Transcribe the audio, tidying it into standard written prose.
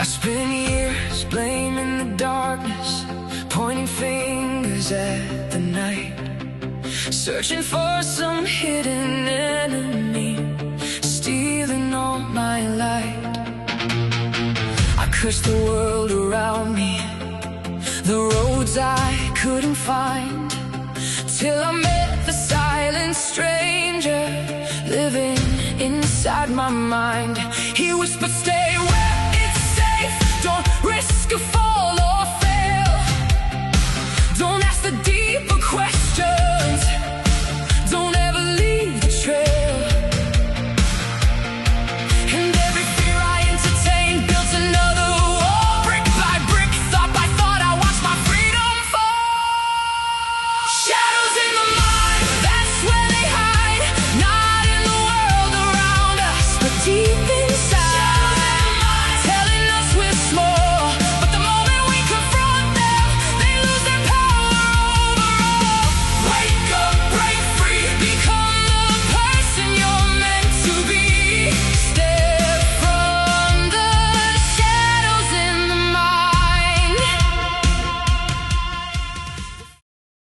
I spent years blaming the darkness, pointing fingers at the night, searching for some hidden enemy, stealing all my light. I cursed the world around me, the roads I couldn't find, till I met the silent stranger living inside my mind. He whispered, stay